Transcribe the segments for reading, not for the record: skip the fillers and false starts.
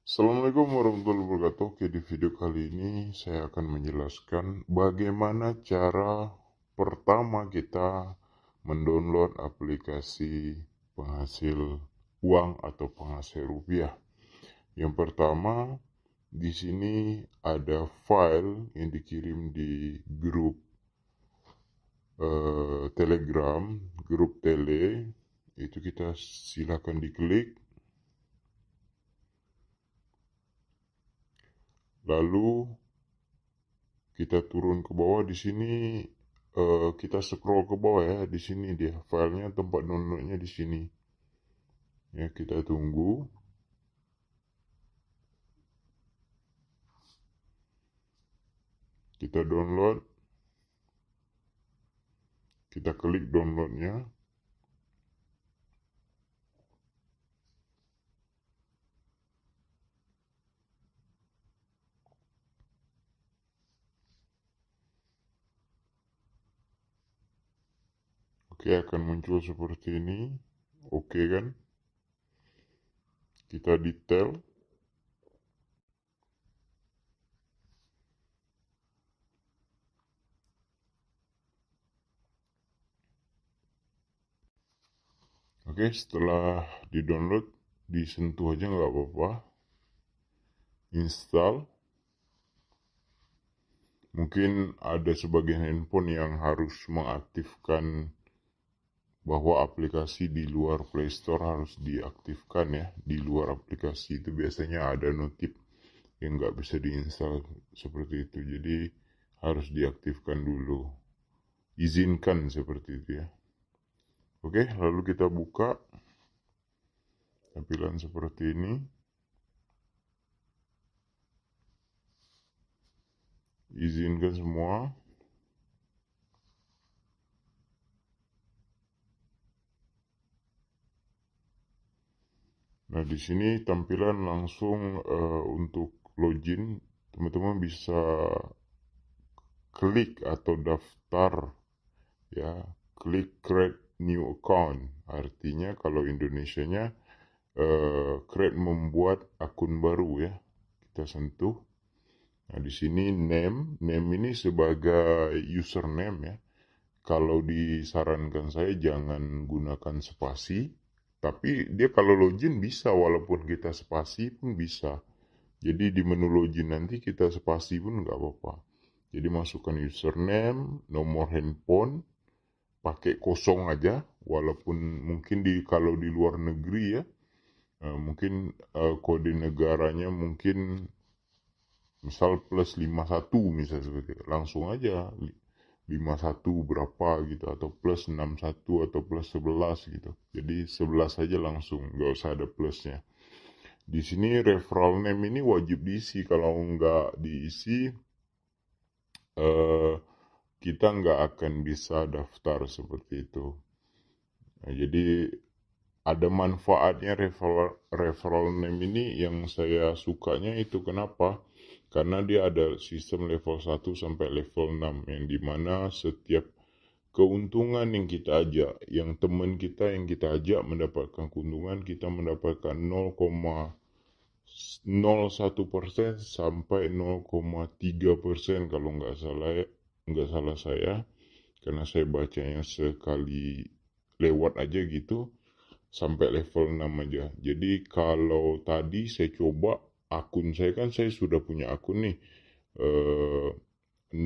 Assalamualaikum warahmatullahi wabarakatuh. Oke, di video kali ini saya akan menjelaskan bagaimana cara pertama kita mendownload aplikasi penghasil uang atau penghasil rupiah. Yang pertama, di sini ada file yang dikirim di grup Telegram, grup Tele. Itu kita silakan diklik. Lalu kita turun ke bawah di sini, kita scroll ke bawah ya. Di sini dia filenya, tempat downloadnya di sini. Ya, kita tunggu. Kita download. Kita klik downloadnya. Oke, akan muncul seperti ini. Oke kan? Kita detail. Oke, setelah di download, disentuh aja nggak apa-apa. Install. Mungkin ada sebagian handphone yang harus mengaktifkan bahwa aplikasi di luar Play Store harus diaktifkan ya. Di luar aplikasi itu biasanya ada notif yang nggak bisa diinstal seperti itu. Jadi harus diaktifkan dulu. Izinkan seperti itu ya. Oke, lalu kita buka tampilan seperti ini. Izinkan semua. Nah, di sini tampilan langsung untuk login. Teman-teman bisa klik atau daftar ya, klik create new account. Artinya kalau Indonesianya create membuat akun baru ya. Kita sentuh. Nah, di sini name ini sebagai username ya. Kalau disarankan saya jangan gunakan spasi, tapi dia kalau login bisa walaupun kita spasi pun bisa. Jadi di menu login nanti kita spasi pun nggak apa-apa. Jadi masukkan username, nomor handphone, pakai kosong aja, walaupun mungkin kalau di luar negeri ya, mungkin kode negaranya mungkin misal plus 51 misalnya seperti itu. Langsung aja 51 berapa gitu, atau plus 61 atau plus 11 gitu. Jadi 11 aja langsung, nggak usah ada plusnya. Di sini referral name ini wajib diisi. Kalau nggak diisi, eh, kita nggak akan bisa daftar seperti itu. Nah, jadi ada manfaatnya referral name ini. Yang saya sukanya itu kenapa? Karena dia ada sistem level 1 sampai level 6 yang dimana setiap keuntungan yang kita ajak, yang teman kita yang kita ajak mendapatkan keuntungan, kita mendapatkan 0,01% sampai 0,3% kalau nggak salah saya, karena saya bacanya sekali lewat aja gitu, sampai level 6 aja. Jadi kalau tadi saya coba akun saya, kan saya sudah punya akun nih, 0,01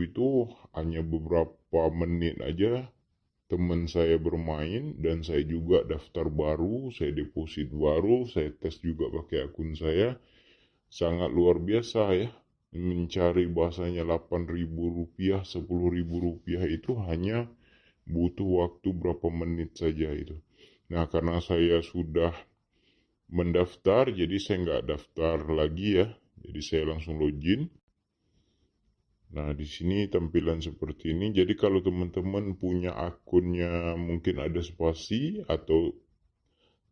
itu hanya beberapa menit aja teman saya bermain, dan saya juga daftar baru, saya deposit baru, saya tes juga pakai akun saya. Sangat luar biasa ya. Mencari bahasanya 8.000 rupiah, 10.000 rupiah itu hanya butuh waktu berapa menit saja itu. Nah, karena saya sudah mendaftar, jadi saya nggak daftar lagi ya. Jadi saya langsung login. Nah, di sini tampilan seperti ini. Jadi kalau teman-teman punya akunnya mungkin ada spasi, atau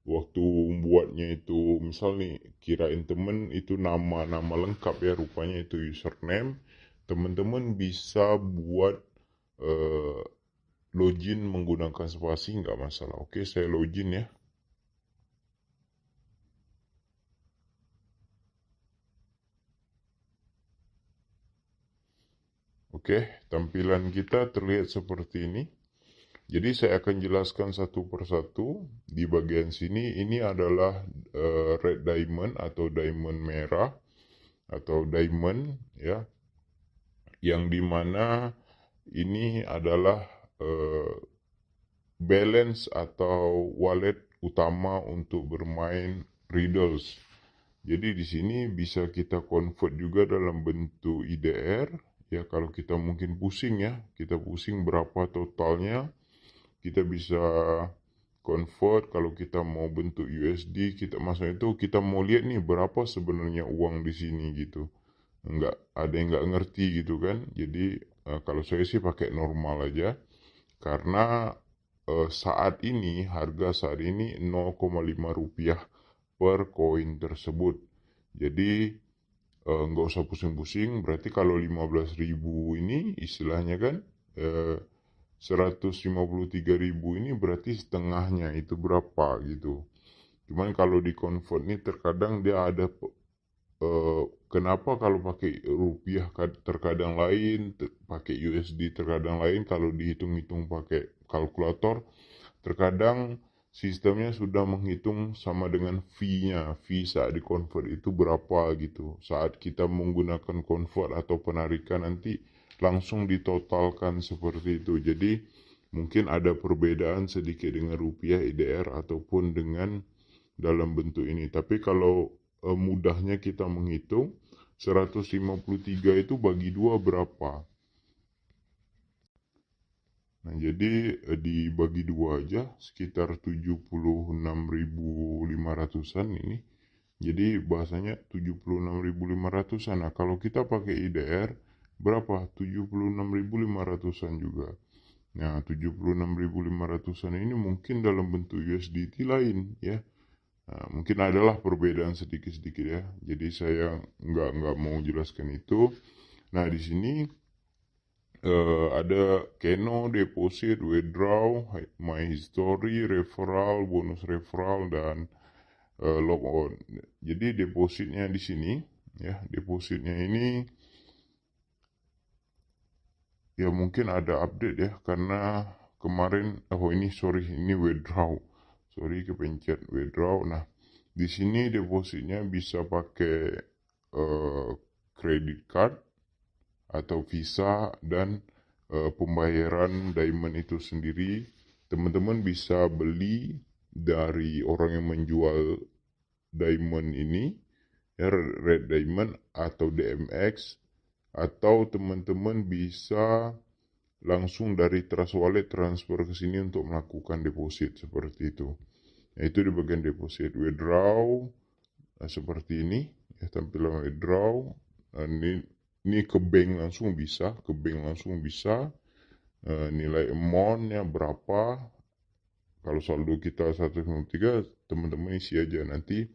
waktu buatnya itu misal nih, kirain temen itu nama lengkap ya, rupanya itu username. Teman-teman bisa buat eh, login menggunakan spasi, nggak masalah. Oke, saya login ya. Oke, tampilan kita terlihat seperti ini. Jadi saya akan jelaskan satu persatu. Di bagian sini ini adalah red diamond atau diamond merah atau diamond ya, yang dimana ini adalah balance atau wallet utama untuk bermain riddles. Jadi di sini bisa kita convert juga dalam bentuk IDR. Ya kalau kita mungkin pusing ya, kita pusing berapa totalnya, kita bisa convert. Kalau kita mau bentuk USD, kita maksudnya itu kita mau lihat nih berapa sebenarnya uang di sini gitu. Enggak ada yang nggak ngerti gitu kan. Jadi kalau saya sih pakai normal aja karena harga saat ini 0,5 rupiah per koin tersebut. Jadi nggak usah pusing-pusing. Berarti kalau 15.000 ini istilahnya kan 153.000 ini berarti setengahnya itu berapa gitu. Cuman kalau di convert nih terkadang dia ada kenapa kalau pakai rupiah terkadang lain, pakai USD terkadang lain, kalau dihitung-hitung pakai kalkulator terkadang sistemnya sudah menghitung sama dengan fee-nya. Fee saat di-convert itu berapa gitu. Saat kita menggunakan convert atau penarikan nanti langsung ditotalkan seperti itu. Jadi mungkin ada perbedaan sedikit dengan rupiah IDR ataupun dengan dalam bentuk ini. Tapi kalau mudahnya kita menghitung 153 itu bagi 2 berapa? Nah, jadi dibagi 2 aja sekitar 76.500-an ini. Jadi bahasanya 76.500-an. Nah, kalau kita pakai IDR berapa? 76.500-an juga. Nah, 76.500-an ini mungkin dalam bentuk USDT lain ya. Nah, mungkin adalah perbedaan sedikit-sedikit ya. Jadi saya nggak mau jelaskan itu. Nah, di sini ada Keno, deposit, withdraw, my history, referral, bonus referral, dan log on. Jadi depositnya di sini ya, depositnya ini ya mungkin ada update ya karena kemarin ini withdraw. Sorry kepencet withdraw. Nah, di sini depositnya bisa pakai credit card atau visa dan pembayaran diamond itu sendiri. Teman-teman bisa beli dari orang yang menjual diamond ini ya, red diamond atau DMX, atau teman-teman bisa langsung dari Trust Wallet transfer ke sini untuk melakukan deposit seperti itu. Nah, itu di bagian deposit. Withdraw seperti ini ya, tampilan withdraw. Ini ke bank langsung bisa, nilai amountnya berapa. Kalau saldo kita 153, teman-teman isi aja. Nanti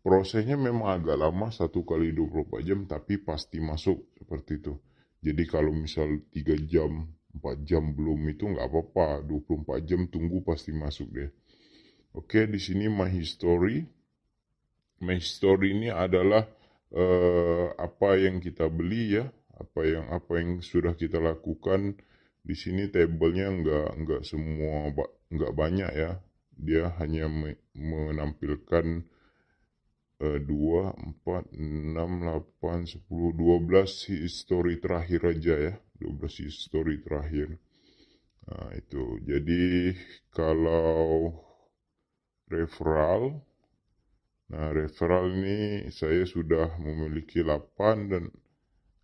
prosesnya memang agak lama, 1 kali 24 jam, tapi pasti masuk seperti itu. Jadi kalau misal 3 jam, 4 jam belum itu nggak apa-apa, 24 jam tunggu pasti masuk deh. Oke, di sini my history. My history ini adalah apa yang kita beli ya, apa yang sudah kita lakukan. Di sini tabelnya nggak semua, nggak banyak ya. Dia hanya menampilkan 2, 4, 6, 8, 10, 12 history terakhir aja ya. 12 history terakhir. Nah, itu. Jadi kalau referral, nah referral ini saya sudah memiliki 8 dan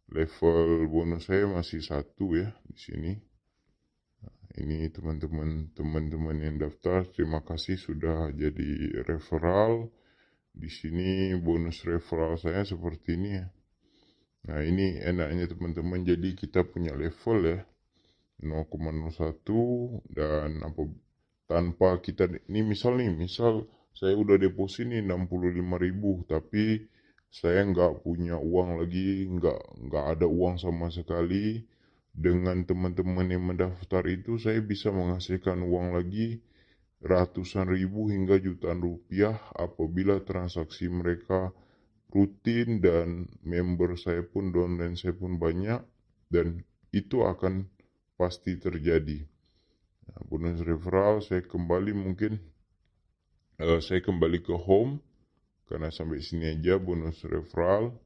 level bonus saya masih 1 ya di sini. Nah, ini teman-teman yang daftar, terima kasih sudah jadi referral. Di sini bonus referral saya seperti ini ya. Nah, ini enaknya teman-teman, jadi kita punya level ya 0,01 dan tanpa kita ini misal saya udah deposit nih 65.000 tapi saya nggak punya uang lagi, nggak ada uang sama sekali. Dengan teman-teman yang mendaftar itu saya bisa menghasilkan uang lagi ratusan ribu hingga jutaan rupiah apabila transaksi mereka rutin dan member saya pun, downline saya pun banyak, dan itu akan pasti terjadi. Nah, bonus referral saya kembali saya kembali ke home karena sampai sini aja bonus referral.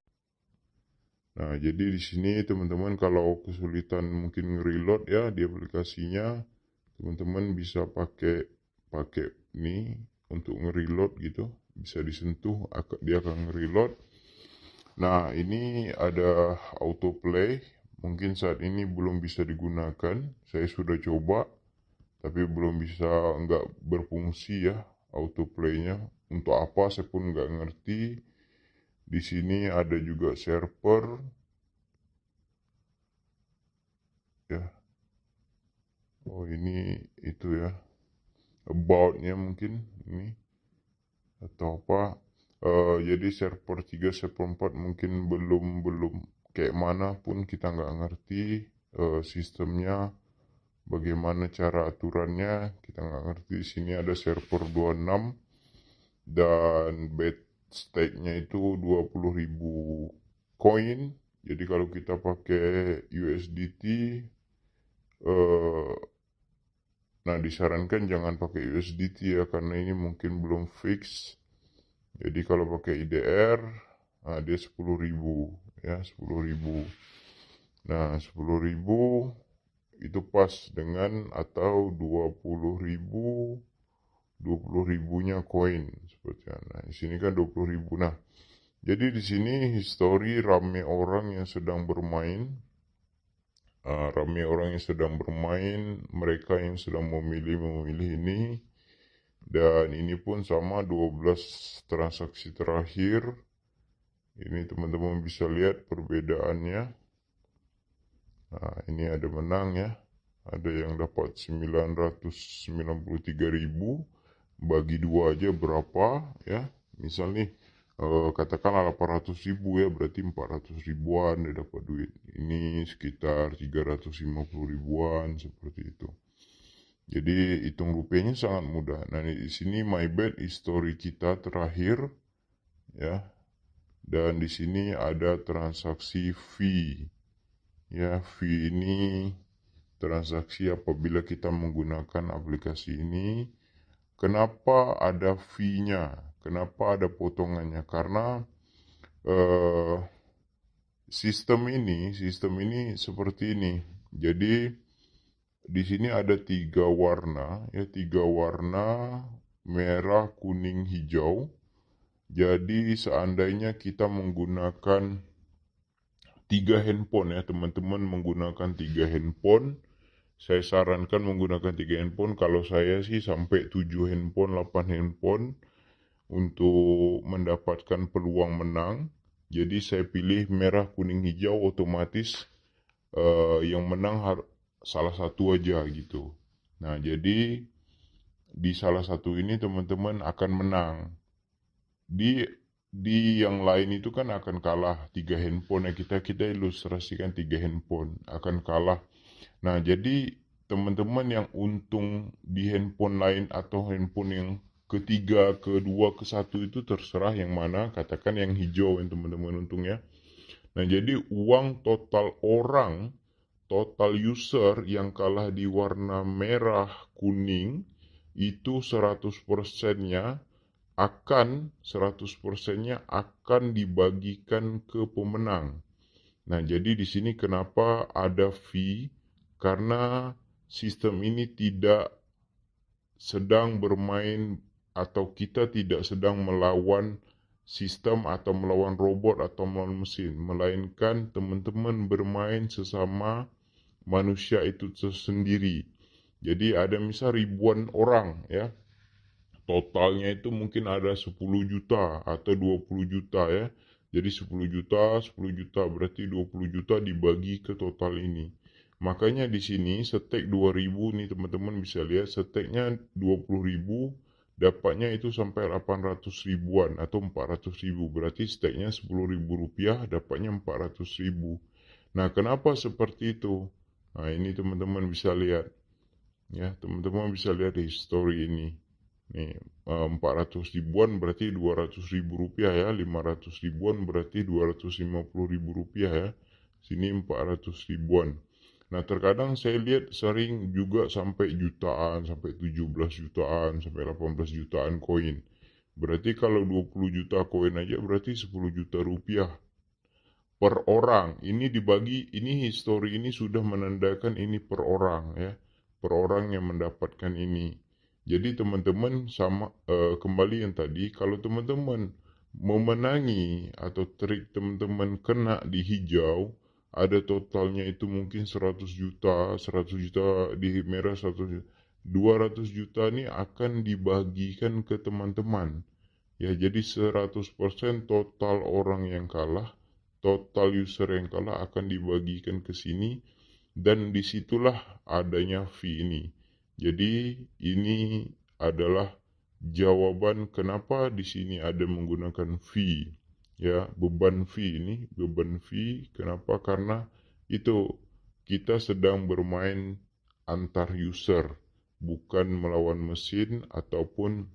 Nah, jadi di sini teman-teman kalau kesulitan mungkin nge-reload ya di aplikasinya, teman-teman bisa pakai ini untuk nge-reload gitu, bisa disentuh dia akan nge-reload. Nah, ini ada autoplay, mungkin saat ini belum bisa digunakan. Saya sudah coba, tapi belum bisa, nggak berfungsi ya autoplaynya. Untuk apa saya pun nggak ngerti. Di sini ada juga server, ya. Oh ini itu ya, about-nya mungkin ini atau apa. Jadi server 3, server 4 mungkin belum kayak mana pun kita nggak ngerti sistemnya, bagaimana cara aturannya kita nggak ngerti. Di sini ada server 26 dan bet stake-nya itu 20.000 koin. Jadi kalau kita pakai USDT, nah disarankan jangan pakai USDT ya karena ini mungkin belum fix. Jadi kalau pakai IDR, nah dia 10.000 ya, 10.000. Nah 10.000 itu pas dengan atau 20.000 koin seperti nah di sini kan 20.000. Nah jadi di sini history rame orang yang sedang bermain, mereka yang sedang memilih ini. Dan ini pun sama 12 transaksi terakhir. Ini teman-teman bisa lihat perbedaannya. Nah, ini ada menang ya. Ada yang dapat 993.000. Bagi 2 aja berapa ya. Misal nih, katakanlah 800.000 ya. Berarti 400 ribuan dia dapat duit. Ini sekitar 350 ribuan seperti itu. Jadi hitung rupiahnya sangat mudah. Nah di sini my bet history kita terakhir ya. Dan di sini ada transaksi fee. Ya, fee ini transaksi apabila kita menggunakan aplikasi ini. Kenapa ada fee-nya? Kenapa ada potongannya? Karena sistem ini seperti ini. Jadi di sini ada 3 warna, ya 3 warna, merah, kuning, hijau. Jadi seandainya kita menggunakan 3 handphone ya, teman-teman menggunakan 3 handphone. Saya sarankan menggunakan 3 handphone. Kalau saya sih sampai 7 handphone, 8 handphone untuk mendapatkan peluang menang. Jadi saya pilih merah, kuning, hijau, otomatis yang menang salah satu aja gitu. Nah jadi di salah satu ini teman-teman akan menang. Di yang lain itu kan akan kalah 3 handphone. Kita ilustrasikan 3 handphone akan kalah. Nah jadi teman-teman yang untung di handphone lain atau handphone yang ketiga, kedua, ke-1 itu terserah yang mana. Katakan yang hijau yang teman-teman untung ya. Nah jadi uang total user yang kalah di warna merah kuning itu 100%-nya akan dibagikan ke pemenang. Nah, jadi di sini kenapa ada fee? Karena sistem ini tidak sedang bermain atau kita tidak sedang melawan sistem atau melawan robot atau melawan mesin, melainkan teman-teman bermain sesama manusia itu tersendiri. Jadi ada misal ribuan orang ya. Totalnya itu mungkin ada 10 juta atau 20 juta ya. Jadi 10 juta berarti 20 juta dibagi ke total ini. Makanya di sini stake 2000 nih teman-teman bisa lihat stakenya 20.000 dapatnya itu sampai 800 ribuan atau 400 ribu. Berarti stakenya 10.000 rupiah dapatnya 400 ribu. Nah kenapa seperti itu? Nah ini teman-teman bisa lihat. Ya teman-teman bisa lihat history ini. Nih 400 ribuan berarti 200 ribu rupiah ya. 500 ribuan berarti 250 ribu rupiah ya. Sini 400 ribuan. Nah terkadang saya lihat sering juga sampai jutaan, sampai 17 jutaan, sampai 18 jutaan koin. Berarti kalau 20 juta koin aja berarti 10 juta rupiah per orang. Ini dibagi, ini histori ini sudah menandakan ini per orang ya. Per orang yang mendapatkan ini. Jadi teman-teman sama kembali yang tadi, kalau teman-teman memenangi atau trik teman-teman kena di hijau, ada totalnya itu mungkin 100 juta, 100 juta di merah, 100 juta. 200 juta ini akan dibagikan ke teman-teman. Ya, jadi 100% total orang yang kalah, total user yang kalah akan dibagikan ke sini, dan disitulah adanya fee ini. Jadi ini adalah jawaban kenapa di sini ada menggunakan fee. Ya, beban fee ini, beban fee. Kenapa? Karena itu kita sedang bermain antar user, bukan melawan mesin ataupun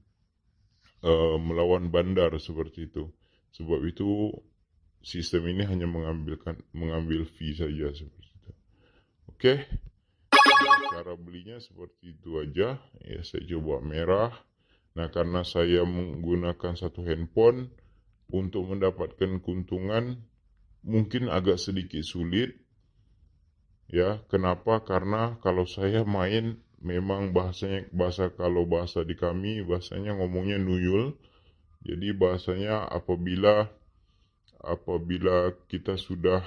melawan bandar seperti itu. Sebab itu sistem ini hanya mengambil fee saja seperti itu. Oke. Cara belinya seperti itu aja. Ya, saya coba merah. Nah, karena saya menggunakan satu handphone untuk mendapatkan keuntungan mungkin agak sedikit sulit. Ya, kenapa? Karena kalau saya main memang kalau bahasa di kami bahasanya ngomongnya nuyul. Jadi bahasanya apabila kita sudah,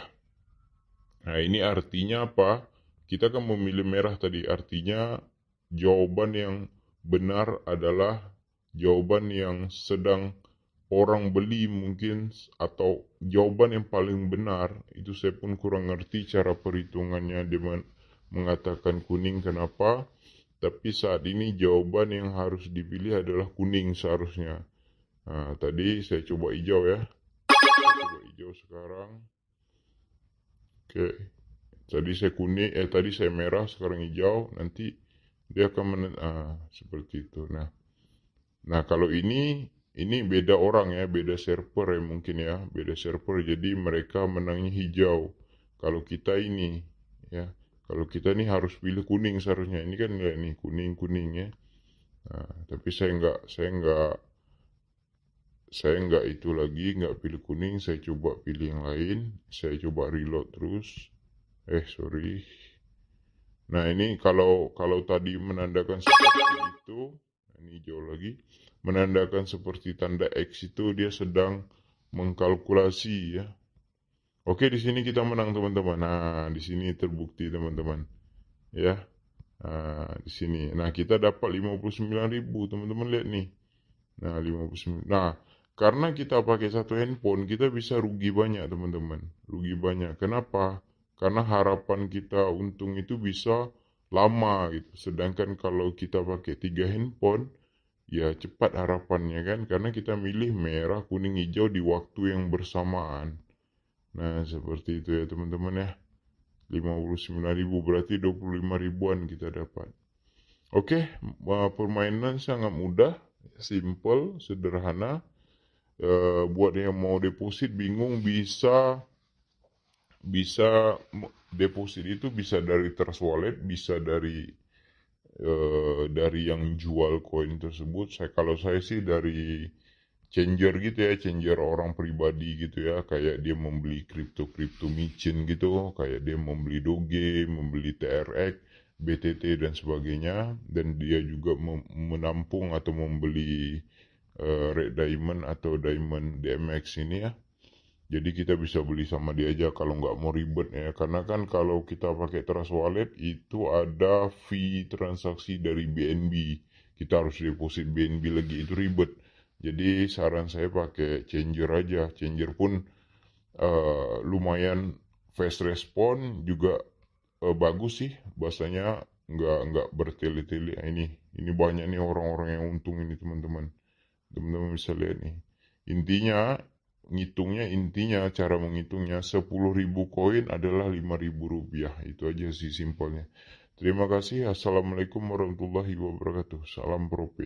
nah ini artinya apa? Kita kan memilih merah tadi, artinya jawaban yang benar adalah jawaban yang sedang orang beli mungkin, atau jawaban yang paling benar. Itu saya pun kurang ngerti cara perhitungannya, dia mengatakan kuning kenapa, tapi saat ini jawaban yang harus dipilih adalah kuning seharusnya. Nah, tadi saya coba hijau ya. Coba hijau sekarang. Oke. Tadi saya merah, sekarang hijau. Nanti dia akan seperti itu. Nah kalau ini beda orang ya, beda server ya mungkin ya, beda server. Jadi mereka menangnya hijau. Kalau kita ini ya, kalau kita ini harus pilih kuning seharusnya. Ini kan enggak nih kuning ya. Nah, tapi saya enggak itu lagi, enggak pilih kuning, saya coba pilih yang lain, saya coba reload terus. Sorry. Nah, ini kalau tadi menandakan seperti itu, ini hijau lagi, menandakan seperti tanda X itu dia sedang mengkalkulasi ya. Oke, di sini kita menang teman-teman. Nah, di sini terbukti teman-teman. Ya. Nah, di sini. Nah, kita dapat 59.000, teman-teman lihat nih. Nah, 59. Nah, karena kita pakai satu handphone, kita bisa rugi banyak, teman-teman. Rugi banyak. Kenapa? Karena harapan kita untung itu bisa lama gitu. Sedangkan kalau kita pakai 3 handphone, ya cepat harapannya kan. Karena kita milih merah, kuning, hijau di waktu yang bersamaan. Nah, seperti itu ya teman-teman ya. 59.000 berarti 25 ribuan kita dapat. Oke, permainan sangat mudah, simple, sederhana. Buat yang mau deposit bingung, bisa deposit itu bisa dari Trust Wallet, bisa dari yang jual koin tersebut. Kalau saya sih dari changer gitu ya, changer orang pribadi gitu ya, kayak dia membeli kripto micin gitu, kayak dia membeli Doge, membeli TRX, BTT dan sebagainya, dan dia juga menampung atau membeli Red Diamond atau Diamond DMX ini ya. Jadi kita bisa beli sama dia aja kalau nggak mau ribet ya. Karena kan kalau kita pakai Trust Wallet itu ada fee transaksi dari BNB. Kita harus deposit BNB lagi, itu ribet. Jadi saran saya pakai changer aja. Changer pun lumayan fast respon juga, bagus sih. Bahasanya nggak bertele-tele. Ini banyak nih orang-orang yang untung ini teman-teman. Teman-teman bisa lihat nih. Intinya cara menghitungnya 10.000 koin adalah 5.000 rupiah. Itu aja sih simpelnya. Terima kasih. Assalamualaikum warahmatullahi wabarakatuh. Salam profit.